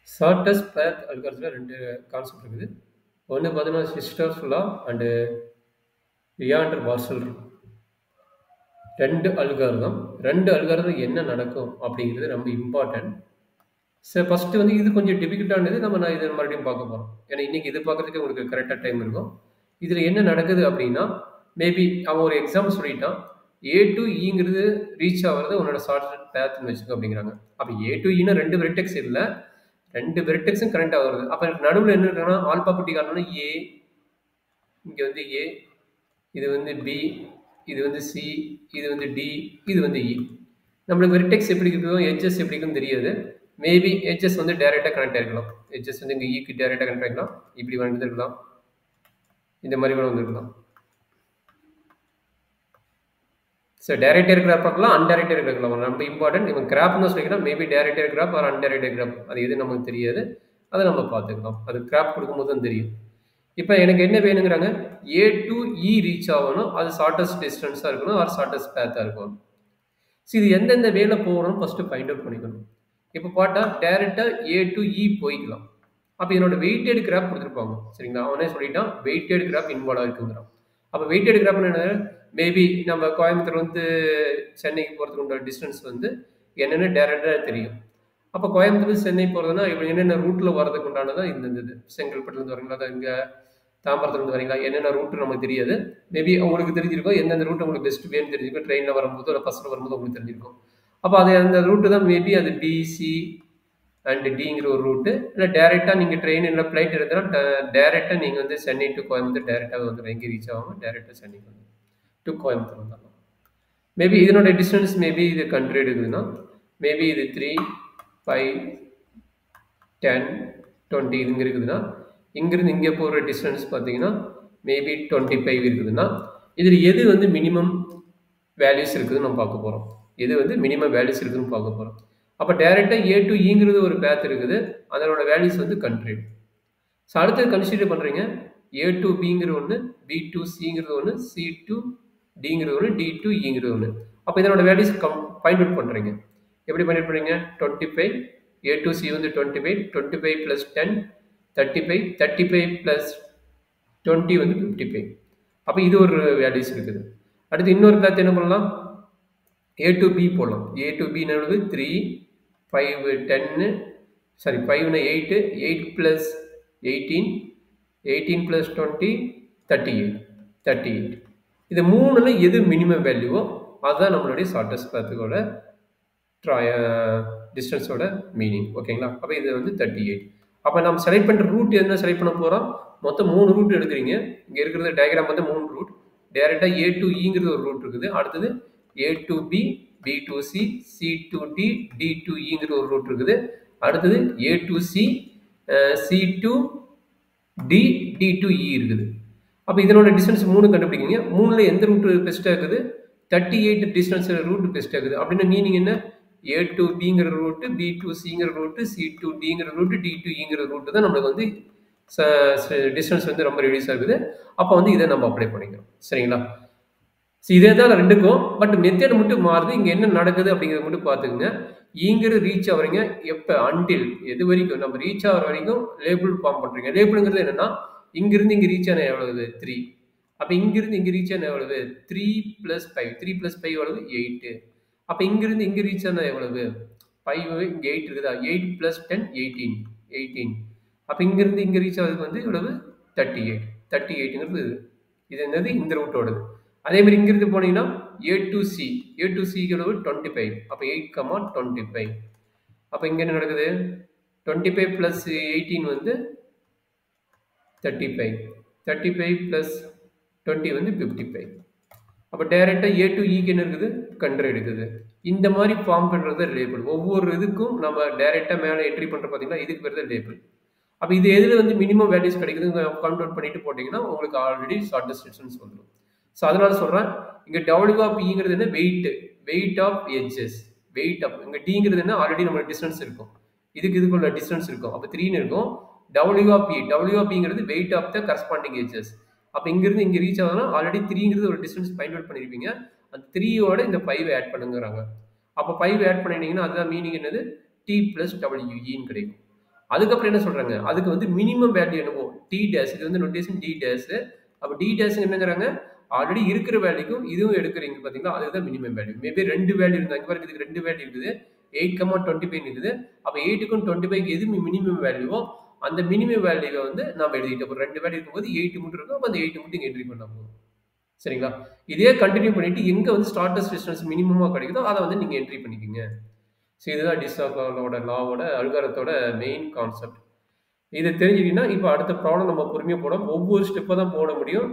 Shortest பாத் அல்காரிதத்தில் 2 concept இருக்குது. ஒண்ணு பார்த்தீங்கன்னா, ஷிஸ்டர்ஸ் லா அண்ட் லியாண்டர் பார்சல் 2 அல்காரிதம். 2 அல்காரிதம் என்ன நடக்கும் அப்படிங்கிறது ரொம்ப இம்பார்ட்டன்ட். ஃபர்ஸ்ட் வந்து இது கொஞ்சம் டிஃபிகல்ட்டானது. நான் இத மறுபடியும் பார்க்க போறோம். ஏன்னா இன்னைக்கு இது பார்க்கறதுக்கு உங்களுக்கு கரெக்ட்டா டைம் இருக்கும். இதுல என்ன நடக்குது அப்படின்னா, மேபி அவன் ஒரு எக்ஸாம்பிள் சொல்லிட்டான். ஏ டூ ஈங்கிறது ரீச் ஆகுறது உன்னோட ஷார்ட்கட் பாத்ன்னு வச்சுக்கோ அப்படிங்கிறாங்க. அப்ப ஏ டூ ஈன்னா 2 வெர்டெக்ஸ் இல்ல. 2 வெர்டெக்ஸும் கனெக்ட் ஆகுறது. அப்ப நடுவுல என்ன இருக்குன்னா, ஆல்பாபெட்டிக் ஆர்டர்னா ஏ, இங்க வந்து ஏ, இது வந்து பி, இது வந்து சி, இது வந்து டி, இது வந்து இ. நம்மளுக்கு வெர்டெக்ஸ் எப்படி இருக்குதோ, எட்ஜஸ் எப்படி இருக்குன்னு தெரியாது. மேபி எட்ஜஸ் வந்து டைரக்டா கனெக்ட் ஆயிருக்கலாம். எட்ஜஸ் வந்து இங்க ஈக்கு டைரக்டா கனெக்ட் ஆகிக்கலாம். இப்படி வந்துருக்கலாம். இந்த மாதிரி கூட வந்துருக்கலாம். டைரக்டர் கிராப் பார்க்கலாம், அன்டைரக்டர் கிராப் பார்க்கலாம். ரொம்ப இம்பார்ட்டன்ட். இவன் கிராப்னு சொல்லிக்கலாம். Maybe directed graph or undirected graph. அது எது நமக்கு தெரியாது. அதை நம்ம பார்த்துக்கலாம். அது கிராப் கொடுக்கும்போது தான் தெரியும். இப்போ எனக்கு என்ன வேணுங்கிறாங்க, ஏ டு இ ரீச் ஆகணும். அது ஷார்ட்டஸ்ட் டிஸ்டன்ஸாக இருக்கணும் ஆர் ஷார்ட்டஸ்ட் பேத்தாக இருக்கணும். இது எந்தெந்த வேலை போகணும்னு ஃபர்ஸ்ட் ஃபைண்ட் அவுட் பண்ணிக்கணும். இப்போ பார்த்தா டைரக்டா ஏ டு இ போய்க்கலாம். அப்போ என்னோட வெயிட்டட் கிராப் கொடுத்துருப்பாங்க. சரிங்களா, அவனே சொல்லிட்டான் வெயிட்டட் கிராப் இன்வால்வ் இருக்குங்கிறான். அப்போ வெயிட்டட் கிராப் என்ன, மேபி நம்ம கோயம்புத்தூர் வந்து சென்னைக்கு போகிறதுக்கு உண்டான டிஸ்டன்ஸ் வந்து என்னென்ன டைரக்டாக தெரியும். அப்போ கோயம்புத்தூர் சென்னை போகிறதுனா இப்போ என்னென்ன ரூட்டில் வரதுக்கு உண்டானதான் இந்த இது செங்கல்பட்டுலேருந்து வரீங்களா, அதை இங்கே தாம்பரத்துலேருந்து வரீங்களா, என்னென்ன ரூட்டு நமக்கு தெரியாது. மேபி உங்களுக்கு தெரிஞ்சிருக்கும் எந்தெந்த ரூட் உங்களுக்கு பெஸ்ட் வேணும்னு தெரிஞ்சிருக்கும். ட்ரெயினில் வரும்போது இல்லை பஸ்ஸில் வரும்போது உங்களுக்கு தெரிஞ்சிருக்கும். அப்போ அது அந்த ரூட்டு தான் மேபி அது பிசி அண்ட் டிங்கிற ஒரு ரூட்டு. இல்லை டேரெக்டாக நீங்கள் ட்ரெயின் இல்லை ஃப்ளைட் எடுத்தாலும் டேரெக்டாக நீங்கள் வந்து சென்னை டு கோயம்புத்தூர் டேரெக்டாக வந்து எங்கே ரீச் ஆகாமல் டேரெக்டாக சென்னைக்கு வந்து டு கோயம்புத்தூர் வந்துடலாம். மேபி இதனோட டிஸ்டன்ஸ் மேபி இது கண்ட்ரி இருக்குதுன்னா மேபி இது 3, 5, 10, 20 இங்கே இருக்குதுன்னா இங்கிருந்து இங்கே போகிற டிஸ்டன்ஸ் பார்த்தீங்கன்னா மேபி 25 இருக்குதுன்னா இதில் எது வந்து மினிமம் வேல்யூஸ் இருக்குதுன்னு நம்ம பார்க்க போகிறோம். எது வந்து மினிமம் வேல்யூஸ் இருக்குதுன்னு பார்க்க போகிறோம். அப்போ டேரெக்டாக ஏ டு ஈங்கிறது ஒரு பேத் இருக்குது. அதனோட வேல்யூஸ் வந்து கண்ட்ரி. ஸோ அடுத்தது கன்சிடர் பண்ணுறீங்க ஏ டு பிங்கிற ஒன்று, பி டு சிங்கிறது ஒன்று, சி டு டிங்கிறது ஒன்று, டி டு ஈங்கிறது ஒன்று. அப்போ இதனோட வேல்யூஸ் ஃபைண்ட் அவுட் பண்ணுறீங்க. எப்படி ஃபைண்ட் அவுட் பண்ணுறீங்க, 25, ஏ டு சி வந்து 25, 25 ப்ளஸ் 10, 35, 35 ப்ளஸ் 20 வந்து 55. அப்போ இது ஒரு வேல்யூஸ் இருக்குது. அடுத்து இன்னொரு பேத் என்ன பண்ணலாம், ஏ டு பி போடலாம். ஏ டு பி என்னது 3, 5, 10, சாரி 5னா 8, 8 ப்ளஸ் 18, 18 ப்ளஸ் 20, 38, 38. இது மூணுல எது மினிமம் வேல்யூவோ அதுதான் நம்மளுடைய ஷார்ட்டஸ்ட் பேத்துக்கோட டிஸ்டன்ஸோட மீனிங். ஓகேங்களா, அப்போ இது வந்து 38. அப்போ நம்ம செலக்ட் பண்ணுற ரூட் என்ன செலக்ட் பண்ண போகிறோம், மொத்தம் 3 ரூட் எடுக்கிறீங்க. இங்கே இருக்கிறது டயக்ராம் வந்து 3 ரூட். டேரெக்டாக ஏ டு ஈங்கிறது ஒரு ரூட் இருக்குது. அடுத்தது A to B, B to C, C to D, D to ஈங்கிற ஒரு ரூட் இருக்குது. அடுத்தது A to C, C to D, D to E இருக்குது. அப்போ இதனோட டிஸ்டன்ஸ் 3 கண்டுபிடிக்கிங்க. 3ல் எந்த ரூட் பெஸ்ட்டாக இருக்குது, 38 டிஸ்டன்ஸ் ரூட் பெஸ்ட்டாக இருக்குது. அப்படின்னா மீனிங் என்ன, ஏ டு பிங்கிற ரூட்டு, பி டு சிங்கிற ரூட்டு, சி டு டிங்கிற ரூட்டு, டி டு இங்கிற ரூட்டு தான் நம்மளுக்கு வந்து டிஸ்டன்ஸ் வந்து ரொம்ப ரெடியூஸ் ஆகுது. அப்போ வந்து இதை நம்ம அப்ளை பண்ணிக்கிறோம். சரிங்களா, இதே தான் ரெண்டுக்கும், பட் மெத்தட் மட்டும் மாறுது. இங்கே என்ன நடக்குது அப்படிங்கிறத மட்டும் பார்த்துக்குங்க. இங்கிருந்து ரீச் ஆகிறீங்க எப்போ, அன்டில் எது வரைக்கும் நம்ம ரீச் ஆகிற வரைக்கும் லேபிள் ஃபார்ம் பண்ணுறீங்க. லேபிளுங்கிறது என்னென்னா, இங்கிருந்து இங்கே ரீச் ஆன எவ்வளவு 3, அப்போ இங்கிருந்து இங்கே ரீச் ஆன எவ்வளவு 3 + 5, 3 + 5 எவ்வளவு 8. அப்போ இங்கிருந்து இங்கே ரீச் ஆன எவ்வளவு 5, இங்கே 8 இருக்குதா, 8 + 10 18, 18. அப்போ இங்கிருந்து இங்கே ரீச் ஆகிறதுக்கு வந்து எவ்வளவு 38, 38ங்கிறது இது என்னது இந்த ரூட்டோடது. அதே மாதிரி இங்கிருந்து போனீங்கன்னா ஏ டு சி, ஏ டு சிக்கு எவ்வளவு 25. அப்போ 8,25. அப்போ இங்கே என்ன நடக்குது, 25 + 18 வந்து 35, 35 + 20 வந்து 55. அப்போ டைரெக்டாக ஏ டு ஈக்கு என்ன இருக்குது, கண்ட்ரி இருக்குது. இந்த மாதிரி ஃபார்ம் பண்ணுறது லேபிள். ஒவ்வொரு இதுக்கும் நம்ம டைரெக்டாக மேலே என்ட்ரி பண்ணுற பார்த்தீங்கன்னா இதுக்கு பேர் தான் லேபிள். அப்போ இது எதில் வந்து மினிமம் வேல்யூஸ் கிடைக்குதுன்னு கவுண்ட் அவுட் பண்ணிட்டு போட்டிங்கன்னா உங்களுக்கு ஆல்ரெடி ஷார்ட்டஸ்ட் டிஸ்டன்ஸ் வந்துடும். ஸோ அதனால சொல்கிறேன், இங்கே டபிள்யூ ஆஃப் இங்கிறது என்ன, weight of edges, weight of. இங்கே டிங்கிறது என்ன, ஆல்ரெடி நம்மளுக்கு டிஸ்டன்ஸ் இருக்கும், இதுக்குள்ள டிஸ்டன்ஸ் இருக்கும். அப்போ 3ன்னு இருக்கும். டபிள்யூ ஆஃப் இங்கிறது weight of the corresponding edges. அப்போ இங்கிருந்து இங்கே ரீச் ஆகுதுன்னா ஆல்ரெடி 3ங்கிறது ஒரு டிஸ்டன்ஸ் ஃபைண்ட் அவுட் பண்ணியிருப்பீங்க. அந்த 3யோட இந்த 5 ஆட் பண்ணுங்கிறாங்க. அப்போ 5 ஆட் பண்ணிட்டீங்கன்னா அதுதான் மீனிங் என்னது, டி + WEன்னு கிடைக்கும். அதுக்கப்புறம் என்ன சொல்றாங்க? அதுக்கு வந்து மினிமம் வேல்யூ என்னவோ டி டேஷ் இது வந்து நோட்டேஷன் டி டேஷ். அப்ப டி டேஷ் என்னங்கிறாங்க? ஆல்ரெடி இருக்கிற வேல்யூக்கும் இதுவும் எடுக்குறீங்க பார்த்தீங்களா? அதுதான் மினிமம் வேல்யூ. மேபி 2 வேல்யூ இருந்தா இங்க பாருங்க இதுக்கு 2 வேல்யூ இருக்குது. 8, 25 இருக்குது. அப்ப 8க்கும் 25க்கு எது மினிமம் வேல்யூவோ அந்த மினிமம் வேல்யூவ வந்து நாம எழுதிட்டோம். அப்ப 2 வேல்யூ இருக்கும்போது 8 மட்டும் இருக்கும். அப்ப அந்த 8 மட்டும் இங்க என்ட்ரி பண்ணா போதும். சரிங்களா? இதே கன்டின்யூ பண்ணிட்டு எங்க வந்து ஸ்டார்டஸ்ட் டிஸ்டன்ஸ் மினிமமா கிடைக்குதோ அத வந்து நீங்க என்ட்ரி பண்ணிக்கங்க. ஸோ இதுதான் டிஸ்டாக்லோட லாவோட அல்காரத்தோட மெயின் கான்செப்ட். இத தெரிஞ்சுக்கிட்டீங்கன்னா, இப்ப அடுத்த ப்ராப்ளம் நம்ம பொறுமையா போடும். ஒவ்வொரு ஸ்டெப்பா தான் போட முடியும்.